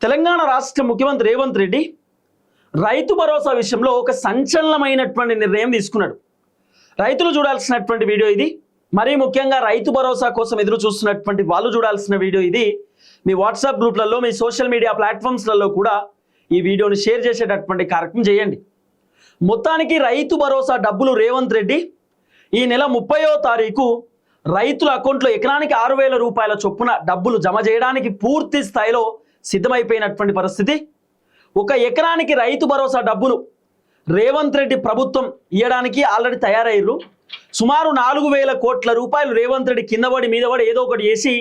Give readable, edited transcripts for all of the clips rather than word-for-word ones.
తెలంగాణ రాష్ట్ర ముఖ్యమంత్రి రేవంత్ రెడ్డి రైతు భరోసా విషయంలో ఒక సంచలనమైనటువంటి నిర్ణయం తీసుకున్నాడు. రైతులు చూడాల్సినటువంటి వీడియో ఇది. మరీ ముఖ్యంగా రైతు భరోసా కోసం ఎదురు చూస్తున్నటువంటి వాళ్ళు చూడాల్సిన వీడియో ఇది. మీ వాట్సాప్ గ్రూప్లలో, మీ సోషల్ మీడియా ప్లాట్ఫామ్స్లలో కూడా ఈ వీడియోని షేర్ చేసేటటువంటి కార్యక్రమం చేయండి. మొత్తానికి రైతు భరోసా డబ్బులు రేవంత్ రెడ్డి ఈ నెల 30వ తారీఖు రైతుల అకౌంట్లో ఎకరానికి 6,000 రూపాయల చొప్పున డబ్బులు జమ చేయడానికి పూర్తి స్థాయిలో సిద్ధమైపోయినటువంటి పరిస్థితి. ఒక ఎకరానికి రైతు భరోసా డబ్బులు రేవంత్ రెడ్డి ప్రభుత్వం ఇవ్వడానికి ఆల్రెడీ తయారయ్యారు. సుమారు 4,000 కోట్ల రూపాయలు రేవంత్ రెడ్డి కిందపడి మీదపడి ఏదో ఒకటి చేసి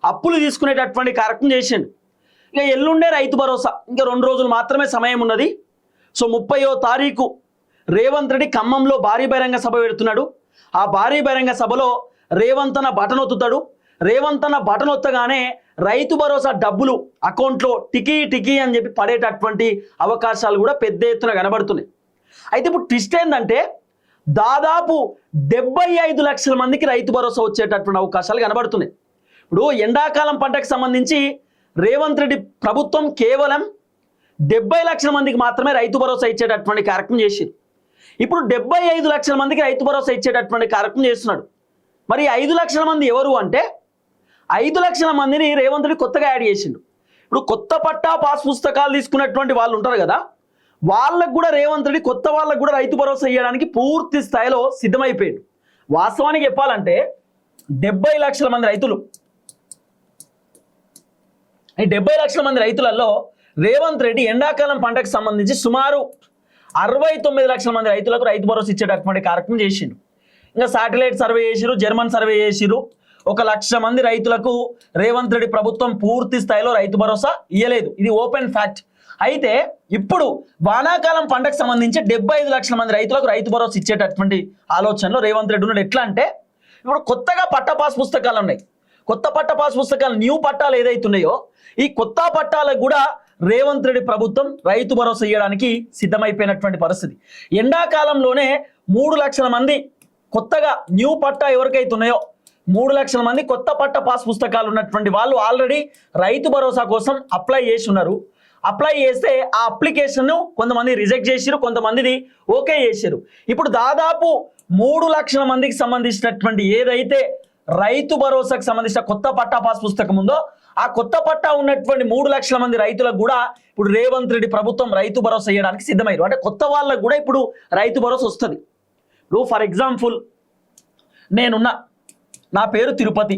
అప్పులు తీసుకునేటటువంటి కార్యక్రమం చేసిండు. ఇక ఎల్లుండే రైతు భరోసా, ఇంకా 2 రోజులు మాత్రమే సమయం ఉన్నది. సో 30వ తారీఖు రేవంత్ రెడ్డి ఖమ్మంలో భారీ బహిరంగ సభ పెడుతున్నాడు. ఆ భారీ బహిరంగ సభలో రేవంత్ అన్న బటన్ ఒత్తుతాడు. రేవంత్ అన్న బటన్ ఒత్తగానే రైతు భరోసా డబ్బులు అకౌంట్లో టికీ టికీ అని చెప్పి పడేటటువంటి అవకాశాలు కూడా పెద్ద ఎత్తున కనబడుతున్నాయి. అయితే ఇప్పుడు ట్విస్ట్ ఏంటంటే దాదాపు 75 లక్షల మందికి రైతు భరోసా వచ్చేటటువంటి అవకాశాలు కనబడుతున్నాయి. ఇప్పుడు ఎండాకాలం పంటకు సంబంధించి రేవంత్ రెడ్డి ప్రభుత్వం కేవలం 70 లక్షల మందికి మాత్రమే రైతు భరోసా ఇచ్చేటటువంటి కార్యక్రమం చేసింది. ఇప్పుడు 75 లక్షల మందికి రైతు భరోసా ఇచ్చేటటువంటి కార్యక్రమం చేస్తున్నాడు. మరి 5 లక్షల మంది ఎవరు అంటే 5 లక్షల మందిని రేవంత్ రెడ్డి కొత్తగా యాడ్ చేసిండు. ఇప్పుడు కొత్త పట్టా పాస్ పుస్తకాలు తీసుకున్నటువంటి వాళ్ళు ఉంటారు కదా, వాళ్ళకు కూడా రేవంత్ రెడ్డి కొత్త వాళ్ళకు కూడా రైతు భరోసా ఇవ్వడానికి పూర్తి స్థాయిలో సిద్ధమైపోయాడు. వాస్తవానికి చెప్పాలంటే 70 లక్షల మంది రైతులు, ఈ 70 లక్షల మంది రైతులలో రేవంత్ రెడ్డి ఎండాకాలం పంటకు సంబంధించి సుమారు 69 లక్షల మంది రైతులకు రైతు భరోసా ఇచ్చేటటువంటి కార్యక్రమం చేసిండు. ఇంకా శాటిలైట్ సర్వే చేసిరు, జర్మన్ సర్వే చేసిరు. 1,00,000 మంది రైతులకు రేవంత్ రెడ్డి ప్రభుత్వం పూర్తి స్థాయిలో రైతు భరోసా ఇవ్వలేదు. ఇది ఓపెన్ ఫ్యాక్ట్. అయితే ఇప్పుడు వానాకాలం పంటకు సంబంధించి 75 లక్షల మంది రైతులకు రైతు భరోసా ఇచ్చేటటువంటి ఆలోచనలో రేవంత్ రెడ్డి ఉన్నాడు. ఎట్లా అంటే ఇప్పుడు కొత్తగా పట్టా పాస్ పుస్తకాలు ఉన్నాయి. కొత్త పట్టా పాస్ పుస్తకాలు, న్యూ పట్టాలు ఏదైతున్నాయో ఈ కొత్త పట్టాలకు కూడా రేవంత్ రెడ్డి ప్రభుత్వం రైతు భరోసా ఇవ్వడానికి సిద్ధమైపోయినటువంటి పరిస్థితి. ఎండాకాలంలోనే 3 లక్షల మంది కొత్తగా న్యూ పట్టా ఎవరికైతే ఉన్నాయో 3 లక్షల మంది కొత్త పట్టా పాస్ పుస్తకాలు ఉన్నటువంటి వాళ్ళు ఆల్రెడీ రైతు భరోసా కోసం అప్లై చేసి ఉన్నారు. అప్లై చేస్తే ఆ అప్లికేషన్ను కొంతమంది రిజెక్ట్ చేసిరు, కొంతమందిని ఓకే చేశారు. ఇప్పుడు దాదాపు 3 లక్షల మందికి సంబంధించినటువంటి ఏదైతే రైతు భరోసాకు సంబంధించిన కొత్త పట్టా పాస్ పుస్తకం ఉందో ఆ కొత్త పట్టా ఉన్నటువంటి 3 లక్షల మంది రైతులకు కూడా ఇప్పుడు రేవంత్ రెడ్డి ప్రభుత్వం రైతు భరోసా ఇవ్వడానికి సిద్ధమయ్యారు. అంటే కొత్త వాళ్ళకు కూడా ఇప్పుడు రైతు భరోసా వస్తుంది. ఇప్పుడు ఫర్ ఎగ్జాంపుల్ నేనున్నా, నా పేరు తిరుపతి.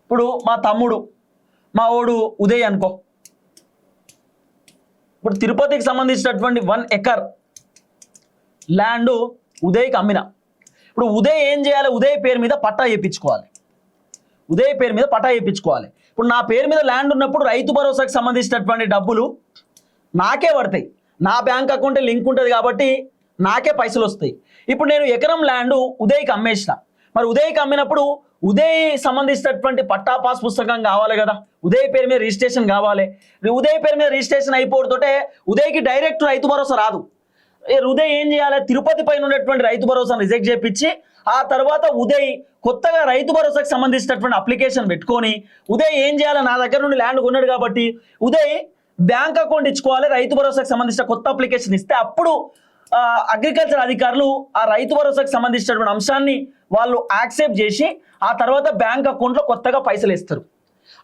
ఇప్పుడు మా తమ్ముడు, మా ఓడు ఉదయ్ అనుకో. ఇప్పుడు తిరుపతికి సంబంధించినటువంటి 1 ఎకర్ ల్యాండ్ ఉదయ్కి అమ్మిన. ఇప్పుడు ఉదయ్ ఏం చేయాలి? ఉదయ్ పేరు మీద పట్టా చేయించుకోవాలి. ఉదయ్ పేరు మీద పట్టా చేయించుకోవాలి. ఇప్పుడు నా పేరు మీద ల్యాండ్ ఉన్నప్పుడు రైతు భరోసాకు సంబంధించినటువంటి డబ్బులు నాకే పడతాయి. నా బ్యాంక్ అకౌంట్ లింక్ ఉంటుంది కాబట్టి నాకే పైసలు వస్తాయి. ఇప్పుడు నేను ఎకరం ల్యాండ్ ఉదయ్కి అమ్మేసిన. మరి ఉదయ్కి అమ్మినప్పుడు ఉదయ్ సంబంధించినటువంటి పట్టా పాస్ పుస్తకం కావాలి కదా, ఉదయ్ పేరు మీద రిజిస్ట్రేషన్ కావాలి. ఉదయ్ పేరు మీద రిజిస్ట్రేషన్ అయిపోతుంటే ఉదయ్కి డైరెక్ట్ రైతు భరోసా రాదు. ఉదయ్ ఏం చేయాలి? తిరుపతి పైన ఉన్నటువంటి రైతు భరోసాను రిజెక్ట్ చేయించి ఆ తర్వాత ఉదయ్ కొత్తగా రైతు భరోసాకు సంబంధించినటువంటి అప్లికేషన్ పెట్టుకొని ఉదయ్ ఏం చేయాలి? నా దగ్గర నుండి ల్యాండ్ కొన్నాడు కాబట్టి ఉదయ్ బ్యాంక్ అకౌంట్ ఇచ్చుకోవాలి. రైతు భరోసాకు సంబంధించిన కొత్త అప్లికేషన్ ఇస్తే అప్పుడు అగ్రికల్చర్ అధికారులు ఆ రైతు భరోసాకు సంబంధించినటువంటి అంశాన్ని వాళ్ళు యాక్సెప్ట్ చేసి ఆ తర్వాత బ్యాంక్ అకౌంట్లో కొత్తగా పైసలు ఇస్తారు.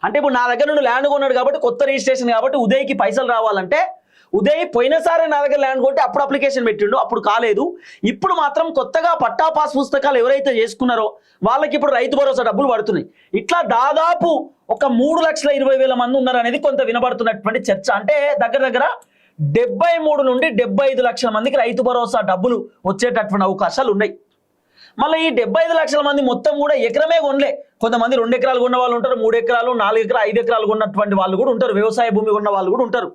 అంటే ఇప్పుడు నా దగ్గర నుండి ల్యాండ్ కొన్నాడు కాబట్టి కొత్త రిజిస్ట్రేషన్ కాబట్టి ఉదయ్కి పైసలు రావాలంటే ఉదయ్ పోయినసారి నా దగ్గర ల్యాండ్ కొంటే అప్పుడు అప్లికేషన్ పెట్టిండు, అప్పుడు కాలేదు. ఇప్పుడు మాత్రం కొత్తగా పట్టా పాస్ పుస్తకాలు ఎవరైతే చేసుకున్నారో వాళ్ళకి ఇప్పుడు రైతు భరోసా డబ్బులు పడుతున్నాయి. ఇట్లా దాదాపు ఒక 3,20,000 మంది ఉన్నారు అనేది కొంత వినబడుతున్నటువంటి చర్చ. అంటే దగ్గర దగ్గర 73 నుండి 75 లక్షల మందికి రైతు భరోసా డబ్బులు వచ్చేటటువంటి అవకాశాలు ఉన్నాయి. మళ్ళీ ఈ 75 లక్షల మంది మొత్తం కూడా ఎకరమే కొనలే. కొంతమంది 2 ఎకరాలు కొన్న వాళ్ళు ఉంటారు, 3 ఎకరాలు, 4 ఎకరాలు, 5 ఎకరాలు కొన్నటువంటి వాళ్ళు కూడా ఉంటారు. వ్యవసాయ భూమి ఉన్న వాళ్ళు కూడా ఉంటారు.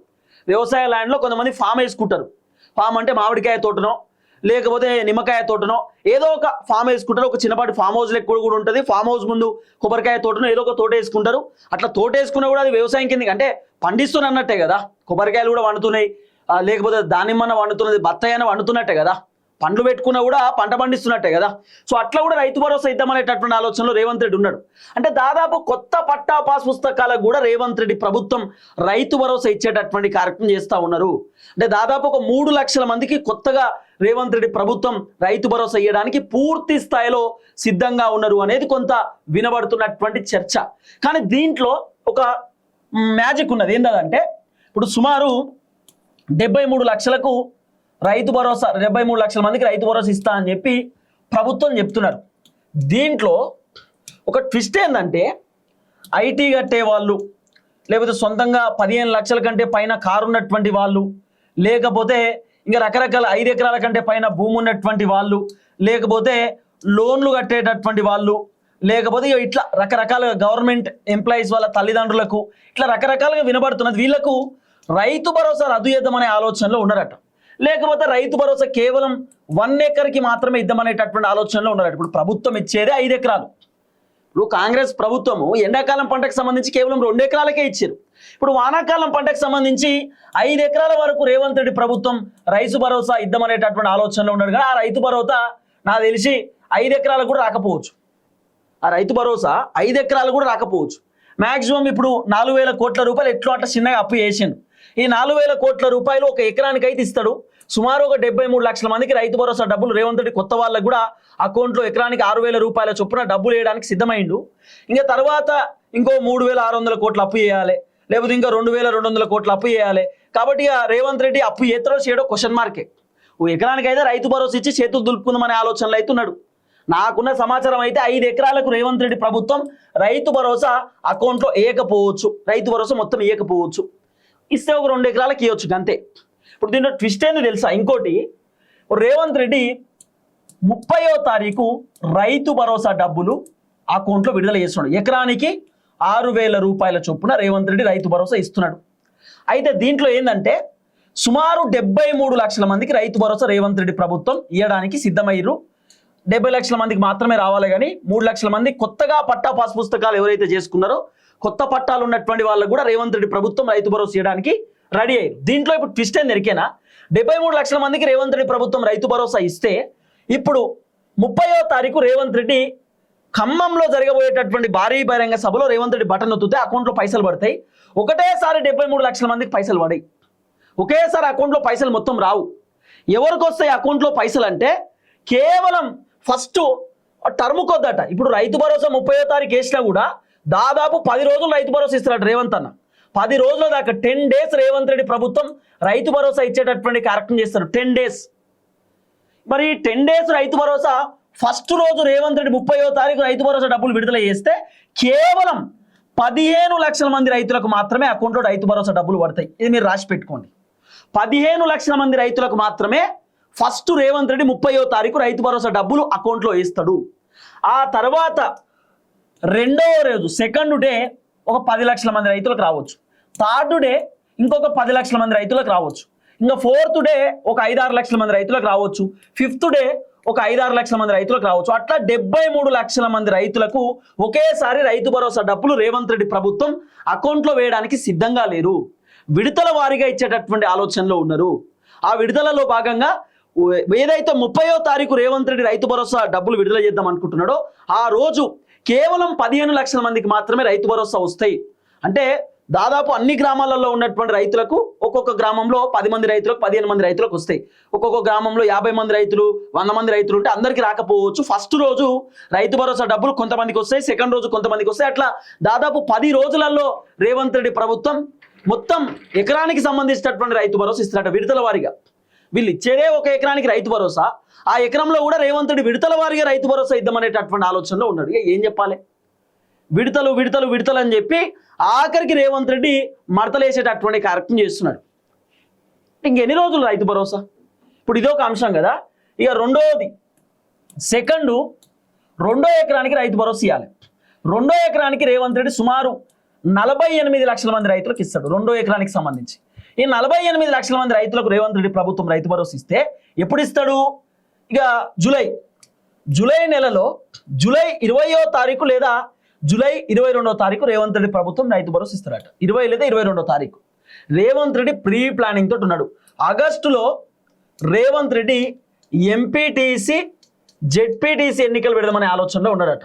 వ్యవసాయ ల్యాండ్లో కొంతమంది ఫామ్ వేసుకుంటారు. ఫామ్ అంటే మామిడికాయ తోటనో లేకపోతే నిమ్మకాయ తోటనో ఏదో ఒక ఫామ్ వేసుకుంటారు. ఒక చిన్నపాటి ఫామ్ హౌస్ లెక్క కూడా ఉంటుంది. ఫామ్ హౌస్ ముందు కొబ్బరికాయ తోటనో ఏదో ఒక తోట వేసుకుంటారు. అట్లా తోట వేసుకున్నా కూడా అది వ్యవసాయం కిందకి, అంటే పండిస్తున్నట్టే కదా. కొబ్బరికాయలు కూడా వండుతున్నాయి, లేకపోతే దానిమ్మన్న వండుతున్నది, బత్తాయి అని వండుతున్నట్టే కదా. పండ్లు పెట్టుకున్నా కూడా పంట పండిస్తున్నట్టే కదా. సో అట్లా కూడా రైతు భరోసా ఇద్దామనేటటువంటి ఆలోచనలో రేవంత్ రెడ్డి ఉన్నాడు. అంటే దాదాపు కొత్త పట్టా పాస్ పుస్తకాలకు కూడా రేవంత్ రెడ్డి ప్రభుత్వం రైతు భరోసా ఇచ్చేటటువంటి కార్యక్రమం చేస్తూ ఉన్నారు. అంటే దాదాపు ఒక 3 లక్షల మందికి కొత్తగా రేవంత్ రెడ్డి ప్రభుత్వం రైతు భరోసా ఇవ్వడానికి పూర్తి స్థాయిలో సిద్ధంగా ఉన్నారు అనేది కొంత వినబడుతున్నటువంటి చర్చ. కానీ దీంట్లో ఒక మ్యాజిక్ ఉన్నది. ఏంటంటే ఇప్పుడు సుమారు 73 లక్షలకు రైతు భరోసా 73 లక్షల మందికి రైతు భరోసా ఇస్తా అని చెప్పి ప్రభుత్వం చెప్తున్నారు. దీంట్లో ఒక ట్విస్ట్ ఏంటంటే ఐటీ కట్టే వాళ్ళు, లేకపోతే సొంతంగా 15 లక్షల కంటే పైన కారు ఉన్నటువంటి వాళ్ళు, లేకపోతే ఇంకా రకరకాల 5 ఎకరాల కంటే పైన భూమి ఉన్నటువంటి వాళ్ళు, లేకపోతే లోన్లు కట్టేటటువంటి వాళ్ళు, లేకపోతే ఇట్లా రకరకాలుగా గవర్నమెంట్ ఎంప్లాయీస్ వాళ్ళ తల్లిదండ్రులకు ఇట్లా రకరకాలుగా వినబడుతున్నది. వీళ్ళకు రైతు భరోసా రద్దు చేద్దామనే ఆలోచనలో ఉన్నారట. లేకపోతే రైతు భరోసా కేవలం 1 ఎకర్కి మాత్రమే ఇద్దామనేటటువంటి ఆలోచనలో ఉన్నారట. ఇప్పుడు ప్రభుత్వం ఇచ్చేది 5 ఎకరాలు. ఇప్పుడు కాంగ్రెస్ ప్రభుత్వము ఎండాకాలం పంటకు సంబంధించి కేవలం 2 ఎకరాలకే ఇచ్చారు. ఇప్పుడు వానాకాలం పంటకు సంబంధించి 5 ఎకరాల వరకు రేవంత్ రెడ్డి ప్రభుత్వం రైతు భరోసా ఇద్దామనేటటువంటి ఆలోచనలో ఉన్నాడు. కానీ ఆ రైతు భరోసా నాకు తెలిసి 5 ఎకరాలకు కూడా రాకపోవచ్చు. ఆ రైతు భరోసా 5 ఎకరాలు కూడా రాకపోవచ్చు. మ్యాక్సిమం ఇప్పుడు 4,000 కోట్ల రూపాయలు ఎట్లా అట్లా చిన్నగా అప్పు చేసిండు. ఈ 4,000 కోట్ల రూపాయలు ఒక ఎకరానికి అయితే ఇస్తాడు. సుమారు ఒక 73 లక్షల మందికి రైతు భరోసా డబ్బులు రేవంత్ రెడ్డి కొత్త వాళ్ళకు కూడా అకౌంట్లో ఎకరానికి 6,000 రూపాయల చొప్పున డబ్బులు వేయడానికి సిద్ధమైండు. ఇంకా తర్వాత ఇంకో 3,600 కోట్లు అప్పు చేయాలి, లేకపోతే ఇంకా 2,200 కోట్లు అప్పు చేయాలి. కాబట్టి రేవంత్ రెడ్డి అప్పు ఎత్తడో చేయడో క్వశ్చన్ మార్కే. ఓ ఎకరానికి అయితే రైతు భరోసా ఇచ్చి చేతులు దులుపుకుందామనే ఆలోచనలు అవుతున్నాడు. నాకున్న సమాచారం అయితే 5 ఎకరాలకు రేవంత్ రెడ్డి ప్రభుత్వం రైతు భరోసా అకౌంట్లో వేయకపోవచ్చు, రైతు భరోసా మొత్తం వేయకపోవచ్చు. ఇస్తే ఒక 2 ఎకరాలకు ఇవ్వచ్చు అంతే. ఇప్పుడు దీంట్లో ట్విస్ట్ ఏంది తెలుసా? ఇంకోటి, రేవంత్ రెడ్డి 30వ తారీఖు రైతు భరోసా డబ్బులు అకౌంట్లో విడుదల చేస్తున్నాడు. ఎకరానికి 6,000 రూపాయల చొప్పున రేవంత్ రెడ్డి రైతు భరోసా ఇస్తున్నాడు. అయితే దీంట్లో ఏంటంటే సుమారు 73 లక్షల మందికి రైతు భరోసా రేవంత్ రెడ్డి ప్రభుత్వం ఇవ్వడానికి సిద్ధమయ్యారు. 70 లక్షల మందికి మాత్రమే రావాలి, కానీ 3 లక్షల మంది కొత్తగా పట్టా పాస్ పుస్తకాలు ఎవరైతే చేసుకున్నారో కొత్త పట్టాలు ఉన్నటువంటి వాళ్ళకు కూడా రేవంత్ రెడ్డి ప్రభుత్వం రైతు భరోసా ఇవ్వడానికి రెడీ అయ్యారు. దీంట్లో ఇప్పుడు ట్విస్ట్ ఏం దొరికేనా, 73 లక్షల మందికి రేవంత్ రెడ్డి ప్రభుత్వం రైతు భరోసా ఇస్తే ఇప్పుడు 30వ తారీఖు రేవంత్ రెడ్డి ఖమ్మంలో జరగబోయేటటువంటి భారీ బహిరంగ సభలో రేవంత్ రెడ్డి బటన్ నొత్తితే అకౌంట్లో పైసలు పడతాయి. ఒకటేసారి 73 లక్షల మందికి పైసలు పడాయి. ఒకేసారి అకౌంట్లో పైసలు మొత్తం రావు. ఎవరికి వస్తాయి అకౌంట్లో పైసలు అంటే కేవలం ఫస్ట్ టర్మ్ కొద్దట. ఇప్పుడు రైతు భరోసా 30వ తారీఖు వేసినా కూడా దాదాపు 10 రోజులు రైతు భరోసా ఇస్తాడు రేవంత్ అన్న. 10 రోజుల దాకా 10 డేస్ రేవంత్ రెడ్డి ప్రభుత్వం రైతు భరోసా ఇచ్చేటటువంటి కార్యక్రమం చేస్తారు. 10 డేస్. మరి 10 డేస్ రైతు భరోసా ఫస్ట్ రోజు రేవంత్ రెడ్డి 30వ తారీఖు రైతు భరోసా డబ్బులు విడుదల చేస్తే కేవలం 15 లక్షల మంది రైతులకు మాత్రమే అకౌంట్లో రైతు భరోసా డబ్బులు పడతాయి. ఇది మీరు రాసి పెట్టుకోండి. 15 లక్షల మంది రైతులకు మాత్రమే ఫస్ట్ రేవంత్ రెడ్డి 30వ తారీఖు రైతు భరోసా డబ్బులు అకౌంట్లో వేస్తాడు. ఆ తర్వాత రెండవ రోజు సెకండ్ డే ఒక 10 లక్షల మంది రైతులకు రావచ్చు. థర్డ్ డే ఇంకొక 10 లక్షల మంది రైతులకు రావచ్చు. ఇంకా ఫోర్త్ డే ఒక 5-6 లక్షల మంది రైతులకు రావచ్చు. ఫిఫ్త్ డే ఒక 5-6 లక్షల మంది రైతులకు రావచ్చు. అట్లా 73 లక్షల మంది రైతులకు ఒకేసారి రైతు భరోసా డబ్బులు రేవంత్ రెడ్డి ప్రభుత్వం అకౌంట్లో వేయడానికి సిద్ధంగా లేరు. విడతల వారీగా ఇచ్చేటటువంటి ఆలోచనలో ఉన్నారు. ఆ విడుదలలో భాగంగా ఏదైతే 30వ తారీఖు రేవంత్ రెడ్డి రైతు భరోసా డబ్బులు విడుదల చేద్దాం అనుకుంటున్నాడో ఆ రోజు కేవలం 15 లక్షల మందికి మాత్రమే రైతు భరోసా వస్తాయి. అంటే దాదాపు అన్ని గ్రామాలలో ఉన్నటువంటి రైతులకు ఒక్కొక్క గ్రామంలో 10 మంది రైతులకు 15 మంది రైతులకు వస్తాయి. ఒక్కొక్క గ్రామంలో 50 మంది రైతులు 100 మంది రైతులు ఉంటే అందరికీ రాకపోవచ్చు. ఫస్ట్ రోజు రైతు భరోసా డబ్బులు కొంతమందికి వస్తాయి, సెకండ్ రోజు కొంతమందికి వస్తాయి. అట్లా దాదాపు 10 రోజులలో రేవంత్ రెడ్డి ప్రభుత్వం మొత్తం ఎకరానికి సంబంధించినటువంటి రైతు భరోసా ఇస్తారట విడతల వారీగా. వీళ్ళు ఇచ్చేదే ఒక ఎకరానికి రైతు భరోసా, ఆ ఎకరంలో కూడా రేవంత్ రెడ్డి విడతల వారీగా రైతు భరోసా ఇద్దామనేటటువంటి ఆలోచనలో ఉన్నాడు. ఏం చెప్పాలి, విడతలు విడతలు విడతలు అని చెప్పి ఆఖరికి రేవంత్ రెడ్డి మడతలేసేటటువంటి కార్యక్రమం చేస్తున్నాడు. ఇంకెన్ని రోజులు రైతు భరోసా? ఇప్పుడు ఇదొక అంశం కదా. ఇక రెండోది సెకండ్, 2వ ఎకరానికి రైతు భరోసా ఇవ్వాలి. 2వ ఎకరానికి రేవంత్ రెడ్డి సుమారు 48 లక్షల మంది రైతులకు ఇస్తాడు 2వ ఎకరానికి సంబంధించి. ఈ 48 లక్షల మంది రైతులకు రేవంత్ రెడ్డి ప్రభుత్వం రైతు భరోసా ఇస్తే ఎప్పుడు ఇస్తాడు? ఇక జూలై నెలలో జూలై 20వ తారీఖు లేదా జూలై 22వ తారీఖు రేవంత్ రెడ్డి ప్రభుత్వం రైతు భరోసా ఇస్తారట. 20 లేదా 22వ తారీఖు రేవంత్ రెడ్డి ప్రీ ప్లానింగ్ తోటి ఉన్నాడు. ఆగస్టులో రేవంత్ రెడ్డి ఎంపీటీసీ జెడ్పీటీసీ ఎన్నికలు పెడదామనే ఆలోచనలో ఉన్నాడట.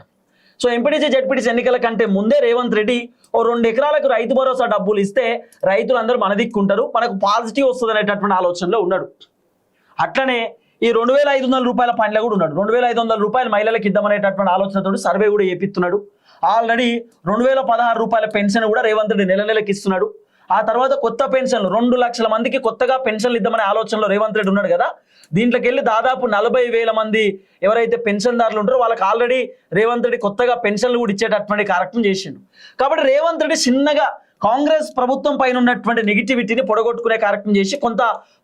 సో ఎంపీటీసీ జెడ్పీటీసీ ఎన్నికల కంటే ముందే రేవంత్ రెడ్డి ఓ 2 ఎకరాలకు రైతు భరోసా డబ్బులు ఇస్తే రైతులందరూ మన దిక్కుంటారు, మనకు పాజిటివ్ వస్తుంది అనేటటువంటి ఆలోచనలో ఉన్నాడు. అట్లనే ఈ 2500 రూపాయల పనిలో కూడా ఉన్నాడు. 2500 రూపాయలు మహిళలకు ఇద్దామనేటటువంటి ఆలోచనతో సర్వే కూడా చేపిస్తున్నాడు. ఆల్రెడీ 2016 రూపాయల పెన్షన్ కూడా రేవంత్ రెడ్డి నెలకి ఇస్తున్నాడు. ఆ తర్వాత కొత్త పెన్షన్లు 2 లక్షల మందికి కొత్తగా పెన్షన్లు ఇద్దామనే ఆలోచనలో రేవంత్ రెడ్డి ఉన్నాడు కదా. దీంట్లోకి వెళ్ళి దాదాపు 40,000 మంది ఎవరైతే పెన్షన్దారులు ఉంటారో వాళ్ళకి ఆల్రెడీ రేవంత్ రెడ్డి కొత్తగా పెన్షన్లు కూడా ఇచ్చేటటువంటి కార్యక్రమం చేసిండు. కాబట్టి రేవంత్ రెడ్డి చిన్నగా కాంగ్రెస్ ప్రభుత్వం పైన ఉన్నటువంటి నెగిటివిటీని పొడగొట్టుకునే కార్యక్రమం చేసి కొంత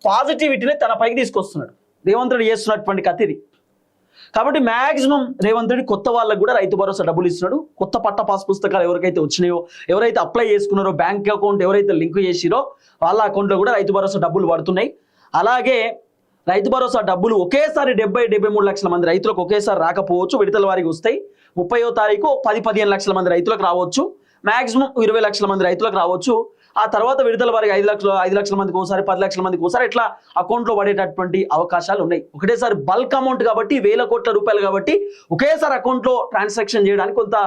పాజిటివిటీని తన పైకి తీసుకొస్తున్నాడు. రేవంత్ రెడ్డి చేస్తున్నటువంటి కథ ఇది. కాబట్టి మ్యాక్సిమం రేవంత్ రెడ్డి కొత్త వాళ్ళకు కూడా రైతు భరోసా డబ్బులు ఇస్తున్నాడు. కొత్త పట్ట పాస్ పుస్తకాలు ఎవరికైతే వచ్చినాయో, ఎవరైతే అప్లై చేసుకున్నారో, బ్యాంక్ అకౌంట్ ఎవరైతే లింక్ చేసిరో వాళ్ళ అకౌంట్లో కూడా రైతు భరోసా డబ్బులు పడుతున్నాయి. అలాగే రైతు భరోసా డబ్బులు ఒకేసారి 70-73 లక్షల మంది రైతులకు ఒకేసారి రాకపోవచ్చు, విడతల వారికి వస్తాయి. 30వ తారీఖు 10-15 లక్షల మంది రైతులకు రావచ్చు, మ్యాక్సిమం 20 లక్షల మంది రైతులకు రావచ్చు. ఆ తర్వాత విడతల వారికి 5 లక్షల మందికి ఒకసారి, 10 లక్షల మందికి ఒకసారి ఇట్లా అకౌంట్లో పడేటటువంటి అవకాశాలు ఉన్నాయి. ఒకటేసారి బల్క్ అమౌంట్ కాబట్టి, 1000 కోట్ల రూపాయలు కాబట్టి ఒకేసారి అకౌంట్లో ట్రాన్సాక్షన్ చేయడానికి కొంత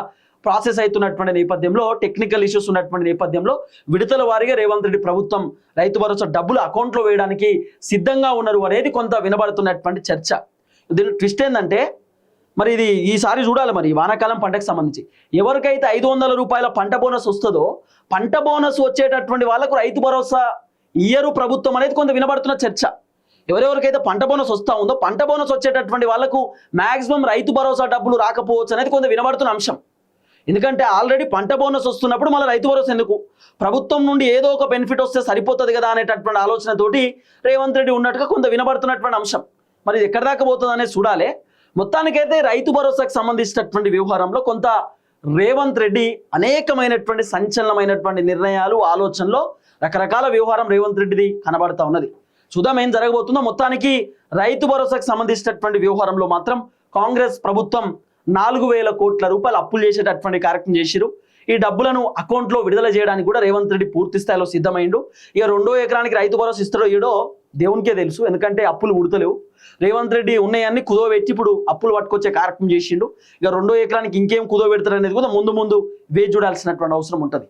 ప్రాసెస్ అవుతున్నటువంటి నేపథ్యంలో, టెక్నికల్ ఇష్యూస్ ఉన్నటువంటి నేపథ్యంలో విడతల వారిగా రేవంత్ రెడ్డి ప్రభుత్వం రైతు భరోసా డబ్బులు అకౌంట్లో వేయడానికి సిద్ధంగా ఉన్నారు అనేది కొంత వినబడుతున్నటువంటి చర్చ. దీని ట్విస్ట్ ఏంటంటే, మరి ఇది ఈసారి చూడాలి, మరి వానాకాలం పంటకు సంబంధించి ఎవరికైతే 500 రూపాయల పంట బోనస్ వస్తుందో, పంట బోనస్ వచ్చేటటువంటి వాళ్ళకు రైతు భరోసా ఇయ్యరు ప్రభుత్వం అనేది కొంత వినబడుతున్న చర్చ. ఎవరెవరికైతే పంట బోనస్ వస్తూ ఉందో, పంట బోనస్ వచ్చేటటువంటి వాళ్ళకు మ్యాక్సిమం రైతు భరోసా డబ్బులు రాకపోవచ్చు అనేది కొంత వినబడుతున్న అంశం. ఎందుకంటే ఆల్రెడీ పంట బోనస్ వస్తున్నప్పుడు మళ్ళీ రైతు భరోసా ఎందుకు, ప్రభుత్వం నుండి ఏదో ఒక బెనిఫిట్ వస్తే సరిపోతుంది కదా అనేటటువంటి ఆలోచనతోటి రేవంత్ రెడ్డి ఉన్నట్టుగా కొంత వినబడుతున్నటువంటి అంశం. మరి ఇది ఎక్కడి దాకా పోతుంది అనేది చూడాలి. మొత్తానికైతే రైతు భరోసాకు సంబంధించినటువంటి వ్యవహారంలో కొంత రేవంత్ రెడ్డి అనేకమైనటువంటి సంచలనమైనటువంటి నిర్ణయాలు, ఆలోచనలో రకరకాల వ్యవహారం రేవంత్ రెడ్డిది కనబడతా ఉన్నది. చూద్దాం ఏం జరగబోతుందో. మొత్తానికి రైతు భరోసాకు సంబంధించినటువంటి వ్యవహారంలో మాత్రం కాంగ్రెస్ ప్రభుత్వం 4,000 కోట్ల రూపాయలు అప్పులు చేసేటటువంటి కార్యక్రమం చేసిరు. ఈ డబ్బులను అకౌంట్లో విడుదల చేయడానికి కూడా రేవంత్ రెడ్డి పూర్తి స్థాయిలో సిద్ధమైండు. ఇక 2వ ఎకరానికి రైతు భరోసా ఇస్తాడో ఏడో దేవునికే తెలుసు, ఎందుకంటే అప్పులు ఉడతలేవు. రేవంత్ రెడ్డి ఉన్నాయన్ని కుదోబెట్టి ఇప్పుడు అప్పులు పట్టుకొచ్చే కార్యక్రమం చేసిండు. ఇక 2వ ఎకరానికి ఇంకేం కుదోబెడతారు అనేది కూడా ముందు వేచి చూడాల్సినటువంటి అవసరం ఉంటుంది.